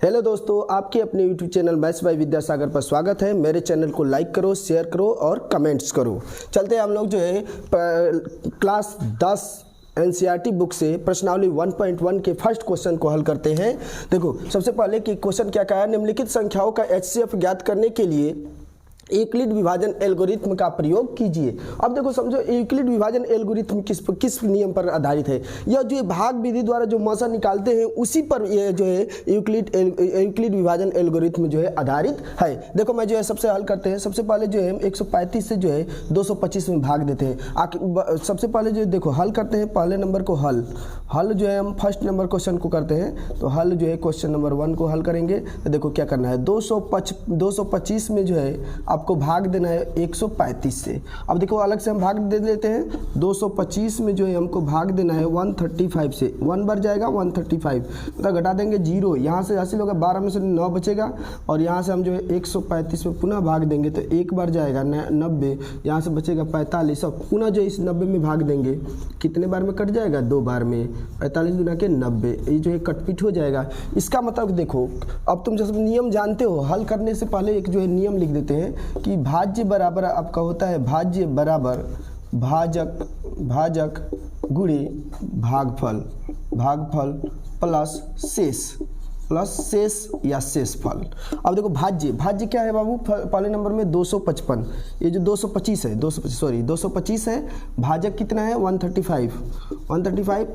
Hello दोस्तों, आपके अपने YouTube channel maths by Vidyasagar पर स्वागत है। मेरे चैनल को लाइक करो, शेयर करो और कमेंट्स करो। चलते हैं हम लोग जो है क्लास 10 एनसीईआरटी बुक से प्रश्नावली 1.1 के फर्स्ट क्वेश्चन को हल करते हैं। देखो, सबसे पहले कि क्वेश्चन क्या कहा है, निम्नलिखित संख्याओं का एचसीएफ ज्ञात करने के लिए यूक्लिड विभाजन एल्गोरिथम का प्रयोग कीजिए। अब देखो, समझो यूक्लिड विभाजन एल्गोरिथम किस नियम पर आधारित है। यह जो भाग विधि द्वारा जो मौसा निकालते हैं उसी पर यह जो है यूक्लिड विभाजन एल्गोरिथम जो है आधारित है। देखो, मैं जो है सबसे हल करते हैं। सबसे पहले जो है 135 से जो है 225 में भाग देते हैं। सबसे पहले जो देखो हल करते हैं, पहले नंबर को हल जो है हम फर्स्ट नंबर क्वेश्चन को करते हैं। तो हल जो है क्वेश्चन नंबर 1 को हल करेंगे। तो देखो क्या करना है, 225 में जो है आपको भाग देना है 135 से। अब देखो अलग से हम भाग दे देते हैं। 225 में जो है हमको भाग देना है 135 से। 1 बार जाएगा 135, मतलब घटा देंगे 0। यहाँ से हासिल होगा 12 में से 9 बचेगा और यहाँ से हम जो है 135 में पुनः भाग देंगे तो 1 बार जाएगा 90, यहाँ से बचेगा 45। अब पुनः जो इस 90 में भाग देंगे, कितने बार में कट जाएगा, 2 बार में। 45 गुना के 90, ये जो है कटपीट हो जाएगा। इसका मतलब देखो, अब तुम जब नियम जानते हो, हल करने से पहले एक जो है नियम लिख देते हैं कि भाज्य बराबर आपका होता है भाज्य बराबर भाजक गुणे भागफल प्लस शेष या शेषफल। अब देखो भाज्य क्या है बाबू, पहले नंबर में 255, ये जो 225 है 225 है। भाजक कितना है 135।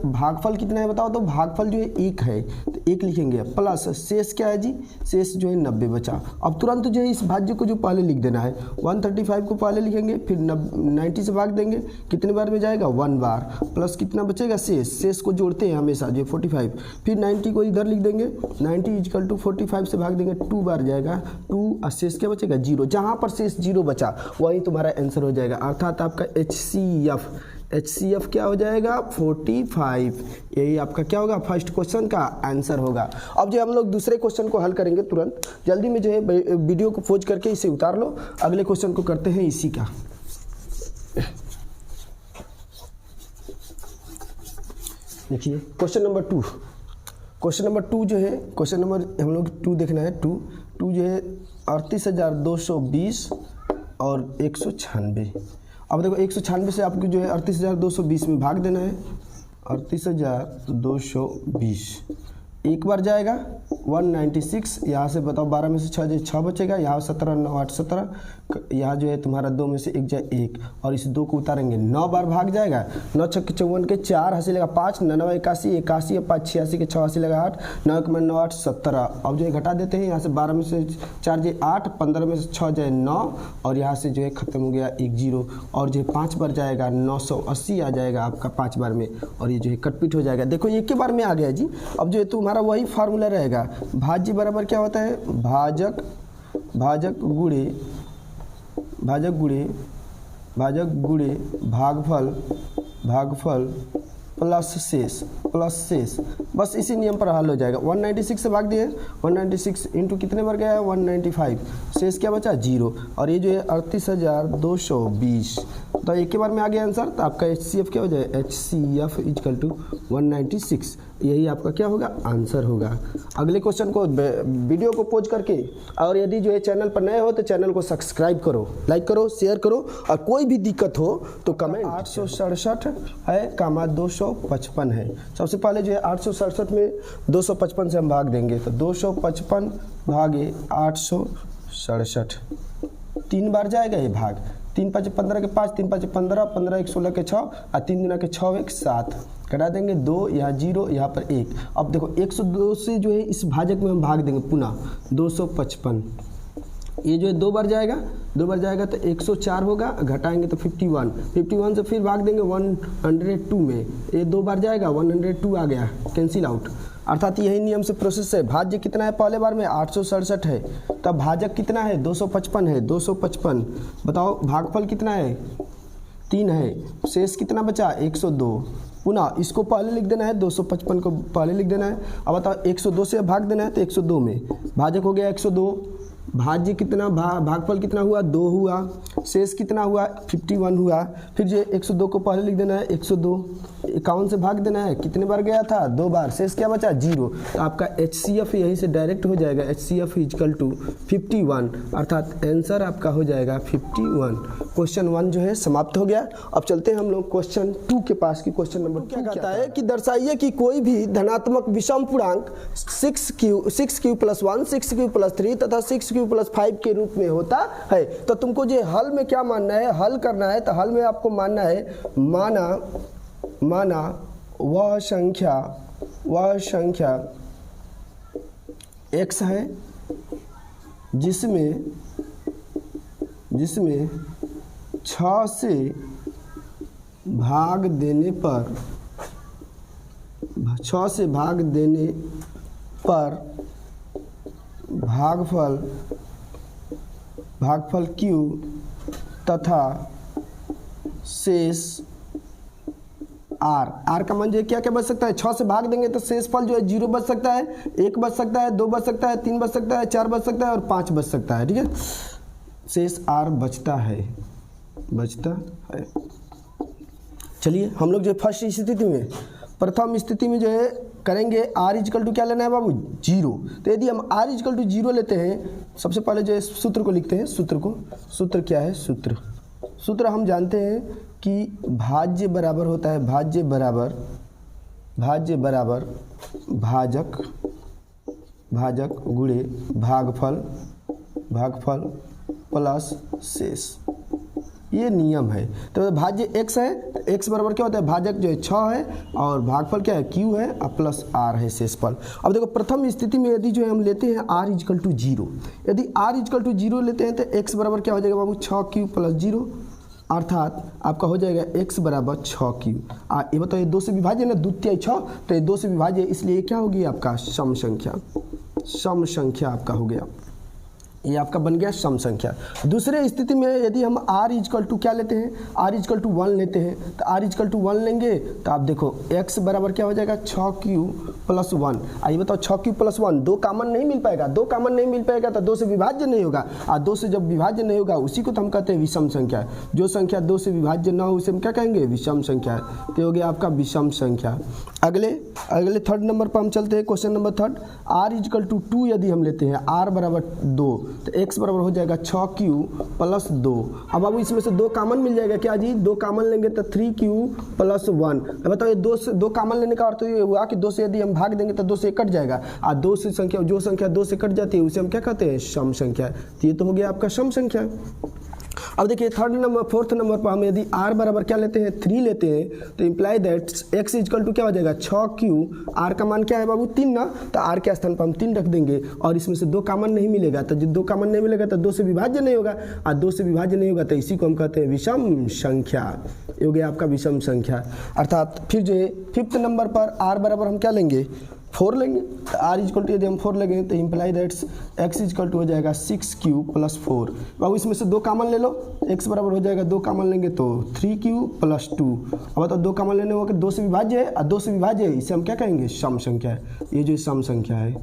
भागफल कितना है बताओ, तो भागफल जो है 1 है तो 1 लिखेंगे। प्लस शेष क्या है जी, शेष जो है 90 बचा। अब तुरंत जो है इस भाज्य को जो पहले लिख देना है, 135 को पहले लिखेंगे, फिर 90 से भाग देंगे, कितने बार में जाएगा 1 बार। प्लस कितना बचेगा, शेष को जोड़ते हैं हमेशा जो 45, फिर 90 को इधर लिख देंगे। 90 इक्वल टू 45 से भाग देंगे, 2 बार जाएगा 2 और शेष क्या बचेगा 0। जहाँ पर शेष 0 बचा वही तुम्हारा आंसर हो जाएगा। अर्थात आपका HCF क्या हो जाएगा 45। यही आपका क्या होगा, फर्स्ट क्वेश्चन का आंसर होगा। अब जो हम लोग दूसरे क्वेश्चन को हल करेंगे तुरंत, जल्दी में जो है वीडियो को पॉज करके इसे उतार लो। अगले क्वेश्चन को करते हैं इसी का। देखिए क्वेश्चन नंबर 2 जो है, क्वेश्चन नंबर हम लोग 2 देखना है। 2 जो है 38,220 और 196। अब देखो 196 से आपको जो है 38,220 में भाग देना है। 38,220 एक बार जाएगा 196, यहाँ से बताओ 12 में से 6 बचेगा, यहाँ 17 9 8 17, यहाँ जो है तुम्हारा 2 में से 1 जाए 1 और इस 2 को उतारेंगे, 9 बार भाग जाएगा। 9 6 54 के 4 हासिल लगा 5, 99 81 81 5 86 के 6 हासिल लगा 8, 9 में 9 8 17। अब जो है घटा देते हैं, यहाँ से 12 में से 4 जाए 8, 15 में से 6 जाए 9 और यहाँ से जो है खत्म हो गया 1 0 और जो है 5 बार जाएगा 980 आ जाएगा आपका 5 बार में और ये जो है कटपीट हो जाएगा। देखो एक के बार में आ गया जी। अब जो है तुम्हारा वही फार्मूला रहेगा, भाज्य बराबर क्या होता है, भाजक गुणे भागफल प्लस शेष। बस इसी नियम पर हल हो जाएगा। 196 से भाग दिए, 196 इंटू कितने बार गया है 195, शेष क्या बचा 0 और ये जो है 38,220। तो एक के बार में आ गया आंसर। तो आपका HCF क्या हो जाएगा, HCF इक्वल टू 196। यही आपका क्या होगा, आंसर होगा। अगले क्वेश्चन को वीडियो को पॉज करके, और यदि जो है चैनल पर नए हो तो चैनल को सब्सक्राइब करो, लाइक करो, शेयर करो और कोई भी दिक्कत हो तो कमेंट। 867 है कामा 255 है। सबसे पहले जो है 867 में 255 से हम भाग देंगे तो 255 भागे 867, 3 बार जाएगा ये भाग। 3 5 15 के 5, 3 5 15, 15 1 16 के 6 और 3 गुना के 6 1 7, कटा देंगे 2, यहाँ 0, यहाँ पर 1। अब देखो 102 से जो है इस भाजक में हम भाग देंगे पुनः 255, ये जो है 2 बार जाएगा तो 104 होगा, घटाएंगे तो 51 से फिर भाग देंगे 102 में, ये 2 बार जाएगा 102 आ गया, कैंसिल आउट। अर्थात यही नियम से प्रोसेस है। भाज्य कितना है पहले बार में 867 है, तब भाजक कितना है 255 है, 255 बताओ। भागफल कितना है 3 है, शेष कितना बचा 102। पुनः इसको पहले लिख देना है, 255 को पहले लिख देना है। अब बताओ 102 से भाग देना है तो 102 में भाजक हो गया 102, भाज्य कितना भागफल कितना हुआ 2 हुआ, शेष कितना हुआ 51 हुआ। फिर जो 102 को पहले लिख देना है 102, 51 से भाग देना है, कितने बार गया था 2 बार, शेष क्या बचा 0। तो आपका HCF यहीं से डायरेक्ट हो जाएगा, HCF इक्वल टू 51, अर्थात आंसर आपका हो जाएगा 51। क्वेश्चन 1 जो है समाप्त हो गया। अब चलते हैं हम लोग क्वेश्चन 2 के पास की। क्वेश्चन नंबर 2 क्या कहता है कि दर्शाइए कि कोई भी धनात्मक विषम पूर्णांक 6q + 1, 6q + 3 तथा 6q + 5 के रूप में होता है। तो तुमको जो हल में क्या मानना है, हल करना है, तो हल में आपको मानना है माना वह संख्या x है जिसमें 6 से भाग देने पर भागफल q तथा शेष r का मान जो क्या क्या बच सकता है, 6 से भाग देंगे तो शेष फल जो है 0 बच सकता है, 1 बच सकता है, 2 बच सकता है, 3 बच सकता है, 4 बच सकता है और 5 बच सकता है। ठीक है, शेष r बचता है। चलिए हम लोग जो फर्स्ट स्थिति में, प्रथम स्थिति में जो है करेंगे r इक्वल टू क्या लेना है बाबू 0। तो यदि हम r इक्वल टू 0 लेते हैं, सबसे पहले जो है सूत्र को लिखते हैं। सूत्र क्या है, सूत्र हम जानते हैं कि भाज्य बराबर होता है, भाज्य बराबर भाजक गुणे भागफल प्लस शेष, ये नियम है। तो भाज्य x है, तो x बराबर क्या होता है, भाजक जो है 6 है और भागफल क्या है q है और प्लस r है शेषफल। अब देखो प्रथम स्थिति में यदि जो है हम लेते हैं r इक्वल टू 0, यदि r इक्वल टू 0 लेते हैं तो x बराबर क्या हो जाएगा बाबू 6q + 0, अर्थात आपका हो जाएगा x बराबर 6q। ये बताओ, ये 2 से विभाज्य ना, द्वितीय 6, तो ये 2 से विभाज्य, इसलिए क्या होगी आपका सम संख्या आपका हो गया, ये आपका बन गया सम संख्या। दूसरे स्थिति में यदि हम r इक्वल टू क्या लेते हैं, r इक्वल टू 1 लेते हैं, तो r इक्वल टू 1 लेंगे तो आप देखो x बराबर क्या हो जाएगा 6q + 1। आइए बताओ 6q + 1, 2 कॉमन नहीं मिल पाएगा, 2 कॉमन नहीं मिल पाएगा तो 2 से विभाज्य नहीं होगा, और 2 से जब विभाज्य नहीं होगा उसी को तो हम कहते हैं विषम संख्या। जो संख्या 2 से विभाज्य ना हो उसे हम क्या कहेंगे, विषम संख्या। तो हो गया आपका विषम संख्या। अगले थर्ड नंबर पर हम चलते हैं। Question number 3, r equal to 2 यदि हम लेते हैं, r बराबर 2, तो x बराबर हो जाएगा 6q + 2। अब बाबू इसमें से 2 कॉमन मिल जाएगा, क्या जी 2 कॉमन लेंगे तो 3q + 1। अब बताओ ये 2 कॉमन लेने का अर्थ ये हुआ कि 2 से यदि हम भाग देंगे तो 2 से कट जाएगा, और 2 से संख्या, जो संख्या 2 से कट जाती है उसे हम क्या कहते हैं, सम संख्या। तो ये तो हो गया आपका सम संख्या। अब देखिए फोर्थ नंबर पर हम यदि r बराबर क्या लेते हैं 3 लेते हैं, तो imply that x equal to क्या हो जाएगा 6q, r का मान क्या है बाबू 3 ना, तो r के स्थान पर हम 3 रख देंगे, और इसमें से 2 कॉमन नहीं मिलेगा, तो जो 2 कॉमन नहीं मिलेगा तो 2 से विभाज्य नहीं होगा, और 2 से विभाज्य नहीं होगा तो इसी को हम कहते हैं विषम संख्या। ये हो गया आपका विषम संख्या। अर्थात फिर जो है 5th नंबर पर r बराबर हम क्या लेंगे 4 लेंगे, तो r इक्वल टू यदि हम 4 लेंगे तो imply that's x equal to हो जाएगा 6q + 4। बाबू इसमें से 2 कॉमन ले लो, x बराबर हो जाएगा 2 कॉमन लेंगे तो 3q + 2। अब तो 2 कॉमन लेने होगा, 2 से विभाज्य है और 2 से विभाज्य है, इसे हम क्या कहेंगे सम संख्या है। ये जो सम संख्या है,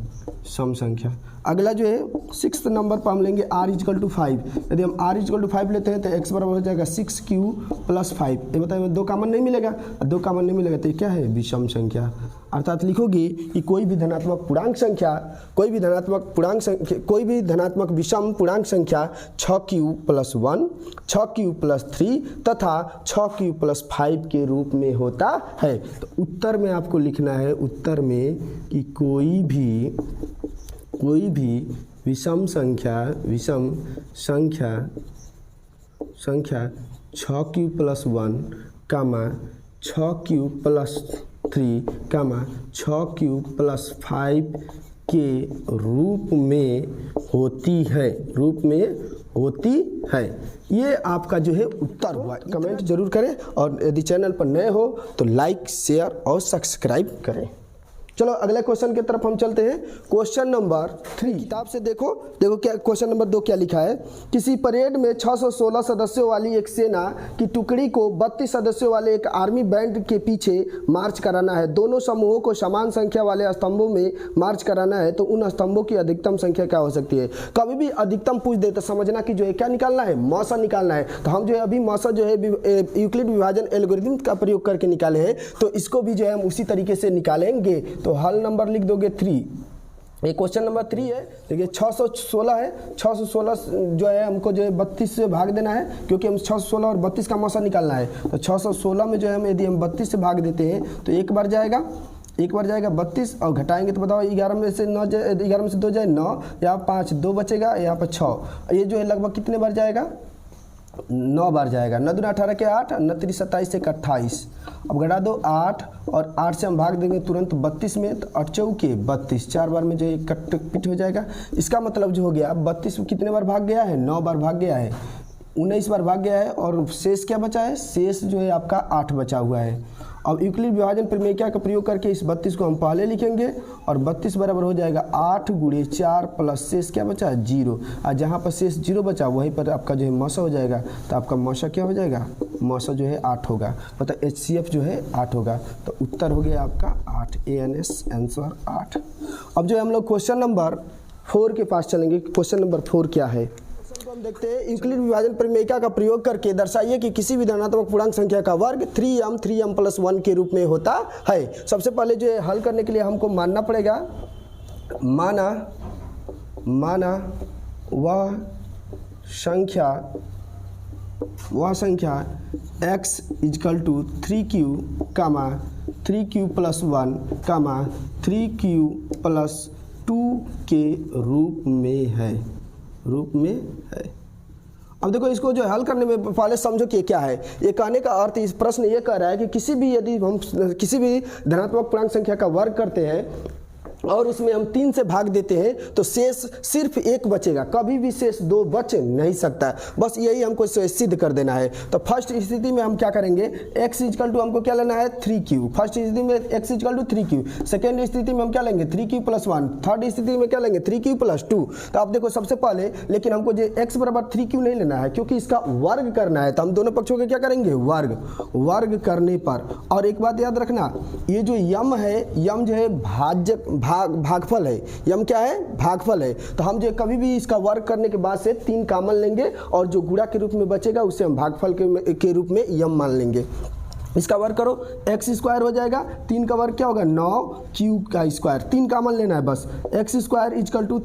सम संख्या। अगला जो है 6th नंबर पर हम लेंगे r इक्वल टू 5। यदि हम r इक्वल टू 5 लेते हैं तो x बराबर हो जाएगा 6q + 5। ये बताइए 2 कॉमन नहीं मिलेगा, 2 कॉमन नहीं मिलेगा तो ये क्या है विषम संख्या। अर्थात लिखोगे कि कोई भी धनात्मक विषम पूर्णांक संख्या 6q + 1, 6q + 3 तथा 6q + 5 के रूप में होता है। तो उत्तर में आपको लिखना है, उत्तर में कि कोई भी विषम संख्या 6q + 1, 6q + 3, 6q + 5 के रूप में होती है। ये आपका जो है उत्तर हुआ। कमेंट जरूर करें और यदि चैनल पर नए हो तो लाइक, शेयर और सब्सक्राइब करें। चलो अगले क्वेश्चन की तरफ हम चलते हैं। क्वेश्चन नंबर 3 किताब से देखो क्या क्वेश्चन नंबर 2 क्या लिखा है। किसी परेड में 616 सदस्यों वाली एक सेना की टुकड़ी को 32 सदस्यों वाले एक आर्मी बैंड के पीछे मार्च कराना है। दोनों समूहों को समान संख्या वाले स्तंभों में मार्च कराना है, तो उन स्तंभों की अधिकतम संख्या क्या हो सकती है। कभी भी अधिकतम पूछ दे तो समझना कि जो है क्या निकालना है, मौसा निकालना है। तो हम जो है अभी मौसा जो है यूक्लिड विभाजन एल्गोरिथम का प्रयोग करके निकाले हैं, तो इसको भी जो है हम उसी तरीके से निकालेंगे। तो हल नंबर लिख दोगे 3। ये क्वेश्चन नंबर 3 है। देखिए 616 है, 616 जो है हमको जो है 32 से भाग देना है, क्योंकि हम 616 और 32 का मौसा निकालना है। तो 616 में जो है हम यदि हम 32 से भाग देते हैं तो एक बार जाएगा 32 और घटाएंगे तो बताओ 11 में से 9 11 में से 2 जाए 9, यहाँ 5 2 बचेगा, यहाँ पर 6। ये जो है लगभग कितने बार जाएगा, 9 बार जाएगा। 9 दूना 18 के 8, 9 3 27 एक 28। अब घटा दो 8 और 8 से हम भाग देंगे तुरंत 32 में, तो 8 चौके 32, 4 बार में जो है कट पिट हो जाएगा। इसका मतलब जो हो गया 32 कितने बार भाग गया है, 9 बार भाग गया है, 19 बार भाग गया है, और शेष क्या बचा है, शेष जो है आपका 8 बचा हुआ है। अब यूक्लिड विभाजन प्रमेय का प्रयोग करके इस 32 को हम पहले लिखेंगे, और 32 बराबर हो जाएगा 8 गुणे 4 प्लस शेष क्या बचा है 0। और जहाँ पर शेष 0 बचा वहीं पर आपका जो है मौसा हो जाएगा। तो आपका मौसा क्या हो जाएगा, मौसा जो है 8 होगा, मतलब HCF जो है 8 होगा। तो उत्तर हो गया आपका 8, ANS आंसर 8। अब जो है हम लोग क्वेश्चन नंबर 4 के पास चलेंगे। क्वेश्चन नंबर 4 क्या है, हम देखते हैं। यूक्लिड विभाजन प्रमेयिका का प्रयोग करके दर्शाइए कि किसी भी धनात्मक पूर्णांक संख्या का वर्ग 3m के रूप में होता है। सबसे पहले जो है हल करने के लिए हमको मानना पड़ेगा, माना वह संख्या x = 3q, 3q + 1, 3q + 2 के रूप में है। अब देखो इसको जो हल करने में पहले समझो कि क्या है। ये कहने का अर्थ, इस प्रश्न ये कह रहा है कि यदि हम किसी भी धनात्मक पूर्णांक संख्या का वर्ग करते हैं और उसमें हम 3 से भाग देते हैं तो शेष सिर्फ 1 बचेगा, कभी भी शेष 2 बच नहीं सकता। बस यही हमको सिद्ध कर देना है। तो फर्स्ट स्थिति में हम क्या करेंगे, x = हमको क्या लेना है 3q। फर्स्ट स्थिति में x = 3q। सेकेंड स्थिति में हम क्या लेंगे 3q + 1। थर्ड स्थिति में क्या लेंगे 3q + 2। तो आप देखो सबसे पहले, लेकिन हमको जो x = 3q नहीं लेना है, क्योंकि इसका वर्ग करना है। तो हम दोनों पक्षों के क्या करेंगे, वर्ग करने पर। और एक बात याद रखना, ये जो यम है, यम जो है भागफल है। यम क्या है, भागफल है। तो हम जो कभी भी इसका वर्ग करने के बाद से 3 कॉमन लेंगे, और जो गुणा के रूप में बचेगा उसे हम भागफल के रूप में यम मान लेंगे। इसका वर्ग करो, x² हो जाएगा, 3 का वर्ग क्या होगा 9q का स्क्वायर, 3 कॉमन लेना है बस। x² =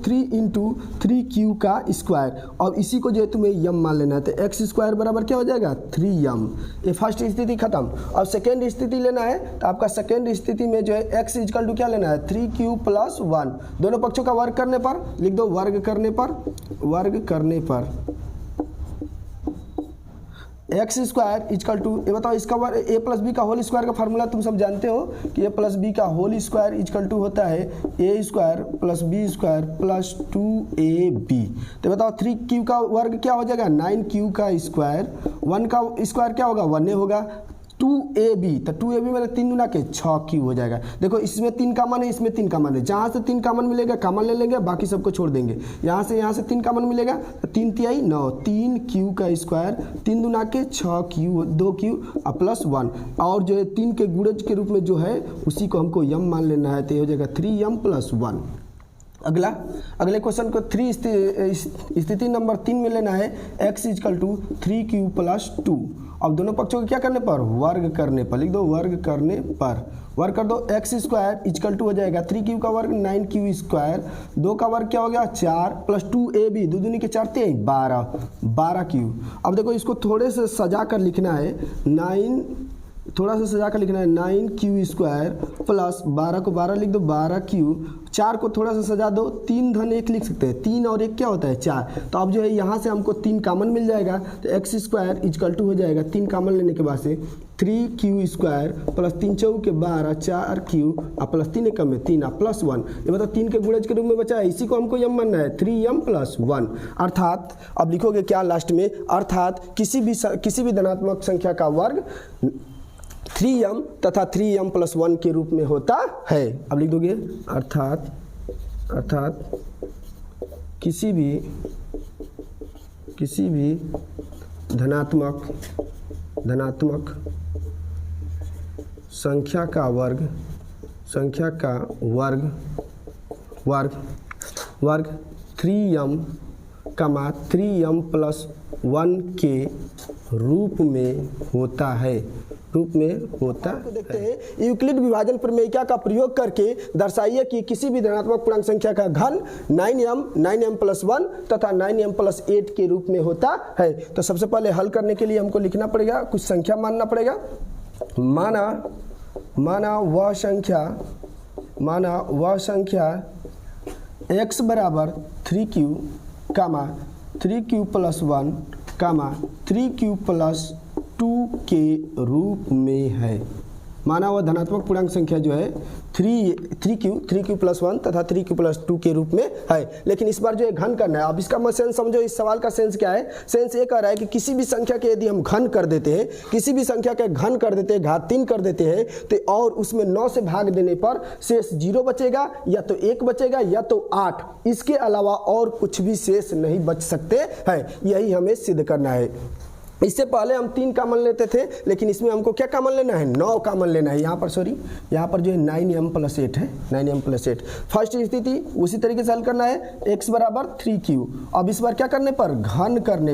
3 × 3q का स्क्वायर। अब इसी को जो है तुम्हें यम मान लेना है, तो x² बराबर क्या हो जाएगा 3m। ये फर्स्ट स्थिति खत्म। अब सेकेंड स्थिति लेना है, तो आपका सेकेंड स्थिति में जो है x = क्या लेना है 3q + 1। दोनों पक्षों का वर्ग करने पर लिख दो, वर्ग करने पर x² = ये बताओ इसका वर्ग a + b का होल स्क्वायर का फार्मूला तुम सब जानते हो कि a + b का होल स्क्वायर = होता है a² + b² + 2ab। तो बताओ 3q का वर्ग क्या हो जाएगा 9q का स्क्वायर, 1 का स्क्वायर क्या होगा 1 होगा, 2ab। तो 2ab में 3 गुना के 6q हो जाएगा। देखो इसमें 3 कॉमन है, इसमें 3 कॉमन है, जहाँ से 3 कॉमन मिलेगा कॉमन ले लेंगे, बाकी सबको छोड़ देंगे। यहाँ से 3 कॉमन मिलेगा, तो 3 तिहाई 9, 3q का स्क्वायर, 3 गुना के 6q, 2q + 1। और जो है 3 के गुणज के रूप में जो है उसी को हमको यम मान लेना है, तो ये हो जाएगा 3m + 1। अगले क्वेश्चन को स्थिति नंबर 3 में लेना है, x = 3q + 2। अब दोनों पक्षों को क्या करने पर, वर्ग करने पर। लिख दो वर्ग करने पर, वर्ग कर दो। x² = हो जाएगा 3q का वर्ग 9q², 2 का वर्ग क्या हो गया 4 + 2ab, 2 दूनी के 4 = 12q। अब देखो इसको थोड़े से सजा कर लिखना है, 9q² प्लस 12 को 12 लिख दो 12q, 4 को थोड़ा सा सजा दो, 3 धन 1 लिख सकते हैं, 3 और 1 क्या होता है 4। तो अब जो है यहाँ से हमको 3 कॉमन मिल जाएगा, तो x² = हो जाएगा 3 कॉमन लेने के बाद से 3q² प्लस 3 चौके 12, 4q प्लस 3 एकम में 3 + 1। ये मतलब 3 के गुणज के रूप में बचा है, इसी को हमको यम मानना है 3m + 1। अर्थात अब लिखोगे क्या लास्ट में, अर्थात किसी भी धनात्मक संख्या का वर्ग 3m तथा 3m+1 के रूप में होता है। अब लिख दोगे अर्थात किसी भी धनात्मक संख्या का वर्ग 3m+1 के रूप में होता है। देखते हैं यूक्लिड विभाजन प्रमेयिका का प्रयोग करके दर्शाइए कि किसी भी धनात्मक पूर्णांक संख्या का घन 9m+1 तथा 9m+8 के रूप में होता है। तो सबसे पहले हल करने के लिए हमको लिखना पड़ेगा, कुछ संख्या मानना पड़ेगा। माना वह संख्या x बराबर 3q, 3q+1, 3q+2 के रूप में है। माना वह धनात्मक पूर्णांक संख्या जो है 3q+1 तथा 3q+2 के रूप में है। लेकिन इस बार जो है घन करना है। अब इसका मैं सेंस समझो, इस सवाल का सेंस क्या है? सेंस ये कह रहा है कि किसी भी संख्या के यदि हम घन कर देते हैं, घात 3 कर देते हैं, तो और उसमें 9 से भाग देने पर शेष 0 बचेगा, या तो 1 बचेगा या तो 8। इसके अलावा और कुछ भी शेष नहीं बच सकते हैं। यही हमें सिद्ध करना है। इससे पहले हम 3 कॉमन लेते थे, लेकिन इसमें हमको क्या कॉमन लेना है? 9 कॉमन लेना है। यहाँ पर जो है 9m+8 है, 9m+8। फर्स्ट स्थिति उसी तरीके से हल करना है, x बराबर 3q। अब इस बार क्या करने पर? घन करने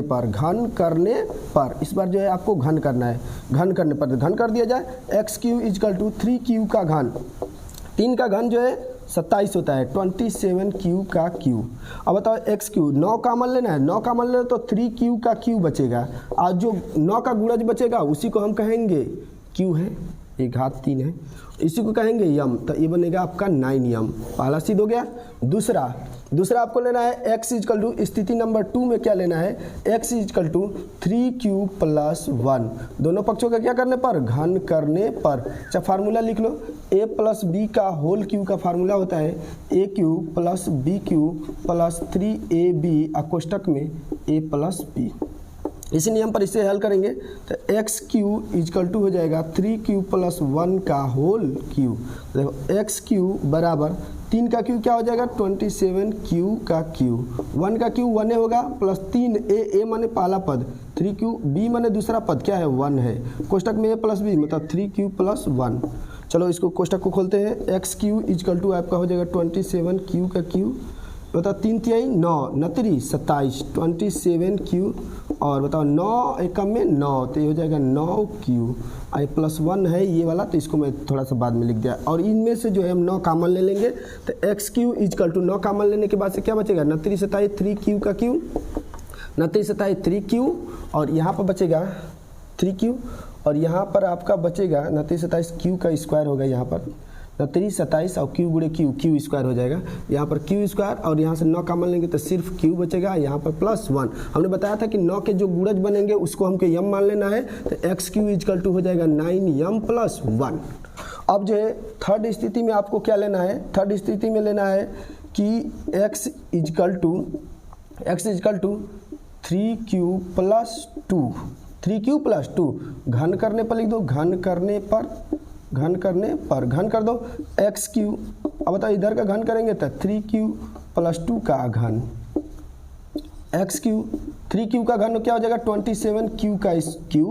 पर इस बार जो है आपको घन करना है। घन करने पर घन कर दिया जाए, x³ = 3q का घन। 3 का घन जो है 27 होता है, 27q का q। अब बताओ x³ 9 कॉमन लेना है, 9 कॉमन लेना तो 3q का q बचेगा, और जो 9 का गुणज बचेगा उसी को हम कहेंगे q है, ये घात 3 है, इसी को कहेंगे m। तो ये बनेगा आपका 9m। पहला सिद्ध हो गया। दूसरा आपको लेना है x = स्थिति नंबर 2 में क्या लेना है? x = 3q+1। दोनों पक्षों का क्या करने पर? घन करने पर। अच्छा फार्मूला लिख लो, a+b का होल क्यू का फार्मूला होता है aq + bq + 3ab कोष्टक में a+b। इसी नियम पर इसे हल करेंगे तो x³ = हो जाएगा 3q+1 का होल क्यू। देखो x³ बराबर 3 का क्यू क्या हो जाएगा? 27q का क्यू। 1 का क्यू 1 होगा, प्लस 3 a माने पहला पद, 3q, b माने दूसरा पद क्या है? 1 है। कोष्टक में a + b मतलब 3q+1। चलो इसको कोष्टक को खोलते हैं। x³ = आपका हो जाएगा 27q का क्यू, बताओ 3 × 9, 9 × 27, 27q, और बताओ 9 एकम में 9, तो ये हो जाएगा 9q। आई +1 है ये वाला, तो इसको मैं थोड़ा सा बाद में लिख दिया। और इनमें से जो है हम 9 कॉमन ले लेंगे, तो x³ = 9 कॉमन लेने के बाद से क्या बचेगा? 9 × 27 3q का q, 9 × 27 3q, और यहाँ पर बचेगा 3q, और यहाँ पर आपका बचेगा 9 × 27 q का स्क्वायर होगा, यहाँ पर 9 × 27 और q × q स्क्वायर हो जाएगा। यहाँ पर q स्क्वायर, और यहाँ से 9 कॉमन लेंगे तो सिर्फ q बचेगा, यहाँ पर +1। हमने बताया था कि 9 के जो गुणज बनेंगे उसको हमको m मान लेना है, तो x³ = हो जाएगा 9m+1। अब जो है थर्ड स्थिति में आपको क्या लेना है? थर्ड स्थिति में लेना है कि x = 3q+2, 3q+2। घन करने पर लिख दो, घन कर दो x³। अब बताओ इधर का घन करेंगे तो 3q+2 का घन, x³ 3q का घन क्या हो जाएगा? 27q का q,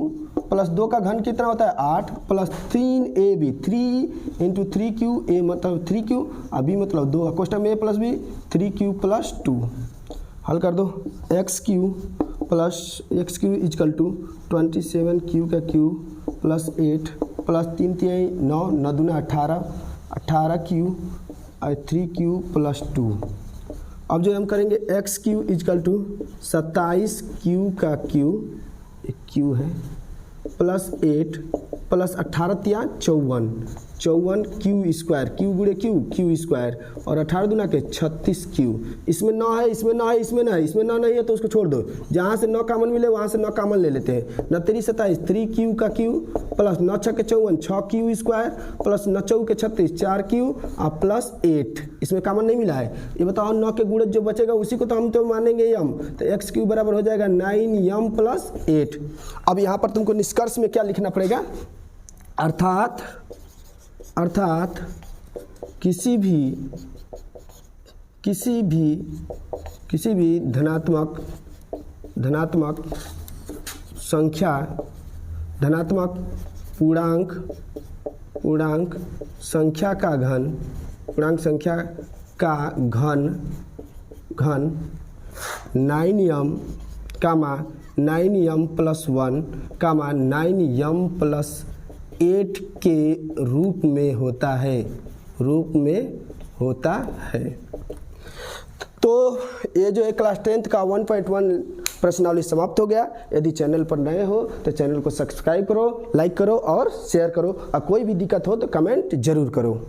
प्लस 2 का घन कितना होता है? 8, प्लस 3ab, 3 × 3q, a मतलब 3q, और b मतलब 2, कोष्टक में a + b 3q+2। हल कर दो, x³ = 27q का q + 8 प्लस 3 × 9, 9 × 2 = 18, 18q और 3q+2। अब जो हम करेंगे x³ = 27q का q, एक q है, plus 8 plus 18 × 54, 54q square, q × q square, और 18 × 2 = 36q। इसमें 9 है, इसमें 9 है, इसमें नहीं है तो उसको छोड़ दो। जहाँ से 9 कॉमन मिले वहाँ से 9 कॉमन ले लेते हैं। 9 × 3 = 27, 3q का q, plus 9 × 6 = 54, 6q square, plus 9 × 4 = 36, 4q, और प्लस 8। इसमें कॉमन नहीं मिला है। ये बताओ 9 के गुणज जो बचेगा उसी को तो हम तो मानेंगे m, तो x³ बराबर हो जाएगा 9m+8। अब यहाँ पर तुमको निष्कर्ष में क्या लिखना पड़ेगा? अर्थात किसी भी धनात्मक पूर्णांक संख्या का घन 9m प्लस 1 9m+8 के रूप में होता है। तो ये जो है क्लास 10th का 1.1 प्रश्नावली समाप्त हो गया। यदि चैनल पर नए हो तो चैनल को सब्सक्राइब करो, लाइक करो और शेयर करो, और कोई भी दिक्कत हो तो कमेंट जरूर करो।